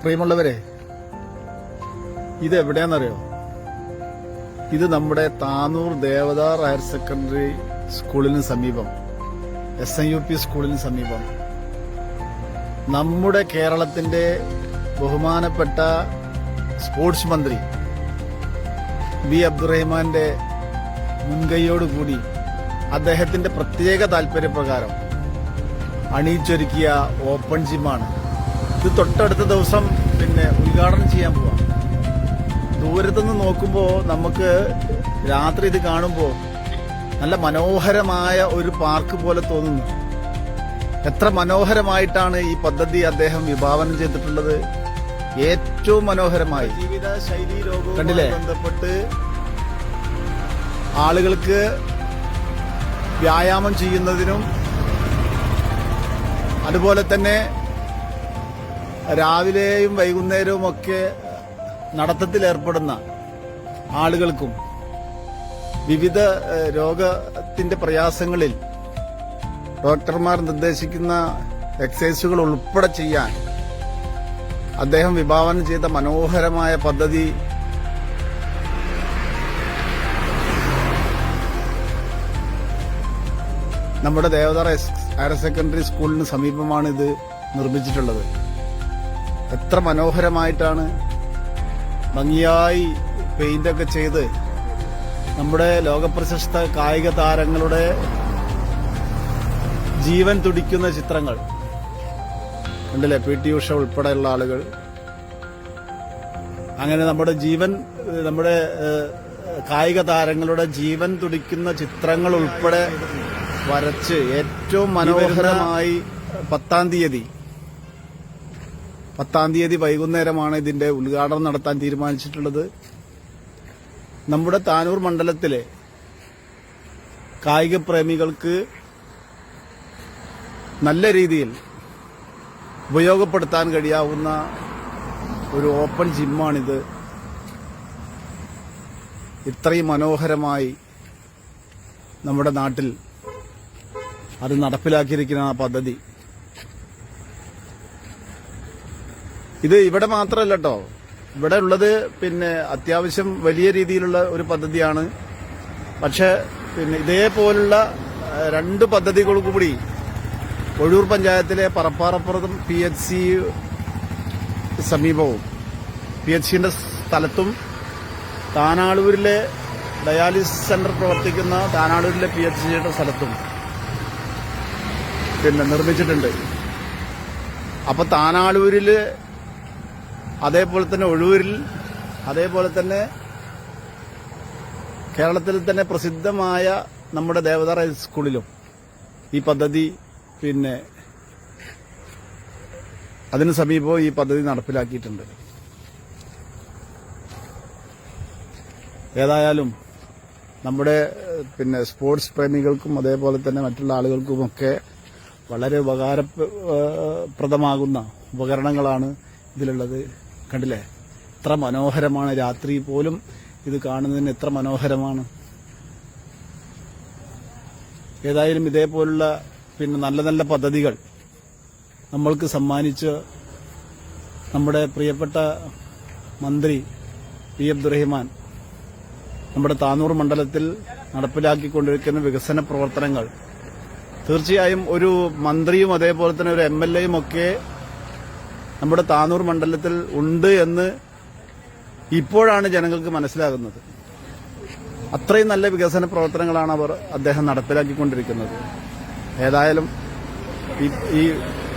പ്രിയമുള്ളവരെ, ഇത് എവിടെയാണെന്നറിയോ? ഇത് നമ്മുടെ താനൂർ ദേവദാർ ഹയർ സെക്കൻഡറി സ്കൂളിന് സമീപം, SNUP സ്കൂളിന് സമീപം, നമ്മുടെ കേരളത്തിന്റെ ബഹുമാനപ്പെട്ട സ്പോർട്സ് മന്ത്രി വി അബ്ദുറഹിമാന്റെ മുൻകൈയോടുകൂടി അദ്ദേഹത്തിന്റെ പ്രത്യേക താൽപര്യപ്രകാരം അണിയിച്ചൊരുക്കിയ ഓപ്പൺ ജിമ്മാണ്. ഇത് തൊട്ടടുത്ത ദിവസം ഉദ്ഘാടനം ചെയ്യാൻ പോവാം. ദൂരത്തുനിന്ന് നോക്കുമ്പോൾ നമുക്ക് രാത്രി ഇത് കാണുമ്പോൾ നല്ല മനോഹരമായ ഒരു പാർക്ക് പോലെ തോന്നുന്നു. എത്ര മനോഹരമായിട്ടാണ് ഈ പദ്ധതി അദ്ദേഹം വിഭാവനം ചെയ്തിട്ടുള്ളത്. ഏറ്റവും മനോഹരമായി ജീവിതശൈലി രോഗവുമായി ബന്ധപ്പെട്ട് ആളുകൾക്ക് വ്യായാമം ചെയ്യുന്നതിനും അതുപോലെ തന്നെ രാവിലെയും വൈകുന്നേരവും ഒക്കെ നടത്തത്തിലേർപ്പെടുന്ന ആളുകൾക്കും വിവിധ രോഗത്തിന്റെ പ്രയാസങ്ങളിൽ ഡോക്ടർമാർ നിർദ്ദേശിക്കുന്ന എക്സസൈസുകൾ ഉൾപ്പെടെ ചെയ്യാൻ അദ്ദേഹം വിഭാവനം ചെയ്ത മനോഹരമായ പദ്ധതി നമ്മുടെ ദേവദാർ ഹയർ സെക്കൻഡറി സ്കൂളിന് സമീപമാണ് ഇത് നിർമ്മിച്ചിട്ടുള്ളത്. എത്ര മനോഹരമായിട്ടാണ്, ഭംഗിയായി പെയിന്റൊക്കെ ചെയ്ത് നമ്മുടെ ലോകപ്രശസ്ത കായിക താരങ്ങളുടെ ജീവൻ തുടിക്കുന്ന ചിത്രങ്ങൾ കണ്ടില്ലേ? PT ഉഷ ഉൾപ്പെടെയുള്ള ആളുകൾ. അങ്ങനെ നമ്മുടെ കായിക താരങ്ങളുടെ ജീവൻ തുടിക്കുന്ന ചിത്രങ്ങൾ ഉൾപ്പെടെ വരച്ച് ഏറ്റവും മനോഹരമായി 10-ാം തീയതി വൈകുന്നേരമാണ് ഇതിന്റെ ഉദ്ഘാടനം നടത്താൻ തീരുമാനിച്ചിട്ടുള്ളത്. നമ്മുടെ താനൂർ മണ്ഡലത്തിലെ കായിക പ്രേമികൾക്ക് നല്ല രീതിയിൽ ഉപയോഗപ്പെടുത്താൻ കഴിയാവുന്ന ഒരു ഓപ്പൺ ജിമ്മാണിത്. ഇത്രയും മനോഹരമായി നമ്മുടെ നാട്ടിൽ അത് നടപ്പിലാക്കിയിരിക്കുന്ന ആ പദ്ധതി ഇത് ഇവിടെ മാത്രമല്ല കേട്ടോ. ഇവിടെ ഉള്ളത് അത്യാവശ്യം വലിയ രീതിയിലുള്ള ഒരു പദ്ധതിയാണ്. പക്ഷെ ഇതേപോലുള്ള 2 പദ്ധതികൾ കൂടി ഒഴൂർ പഞ്ചായത്തിലെ പറപ്പാറപ്പുറത്തും PHC സമീപവും PHCന്റെ സ്ഥലത്തും താനാളൂരിലെ ഡയാലിസിസ് സെന്റർ പ്രവർത്തിക്കുന്ന താനാളൂരിലെ PHCയുടെ സ്ഥലത്തും നിർമ്മിച്ചിട്ടുണ്ട്. അപ്പൊ താനാളൂരില്, അതേപോലെ തന്നെ ഒഴൂരിൽ, അതേപോലെ തന്നെ കേരളത്തിൽ തന്നെ പ്രസിദ്ധമായ നമ്മുടെ ദേവദാർ ഹൈസ്കൂളിലും ഈ പദ്ധതി അതിനു സമീപവും ഈ പദ്ധതി നടപ്പിലാക്കിയിട്ടുണ്ട്. ഏതായാലും നമ്മുടെ സ്പോർട്സ് പ്രേമികൾക്കും അതേപോലെ തന്നെ മറ്റുള്ള ആളുകൾക്കുമൊക്കെ വളരെ ഉപകാരപ്രദമാകുന്ന ഉപകരണങ്ങളാണ് ഇതിലുള്ളത്. കണ്ടില്ലേ? എത്ര മനോഹരമാണ്. രാത്രി പോലും ഇത് കാണുന്നതിന് എത്ര മനോഹരമാണ്. ഏതായാലും ഇതേപോലുള്ള നല്ല നല്ല പദ്ധതികൾ നമ്മൾക്ക് സമ്മാനിച്ച് നമ്മുടെ പ്രിയപ്പെട്ട മന്ത്രി വി അബ്ദുറഹിമാൻ നമ്മുടെ താനൂർ മണ്ഡലത്തിൽ നടപ്പിലാക്കിക്കൊണ്ടിരിക്കുന്ന വികസന പ്രവർത്തനങ്ങൾ തീർച്ചയായും ഒരു മന്ത്രിയും അതേപോലെ തന്നെ ഒരു MLAയും ഒക്കെ നമ്മുടെ താനൂർ മണ്ഡലത്തിൽ ഉണ്ട് എന്ന് ഇപ്പോഴാണ് ജനങ്ങൾക്ക് മനസ്സിലാകുന്നത്. അത്രയും നല്ല വികസന പ്രവർത്തനങ്ങളാണ് അദ്ദേഹം നടപ്പിലാക്കിക്കൊണ്ടിരിക്കുന്നത്. ഏതായാലും ഈ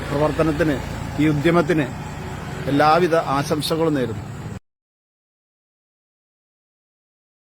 പ്രവർത്തനത്തിന്, ഈ ഉദ്യമത്തിന് എല്ലാവിധ ആശംസകളും നേരുന്നു.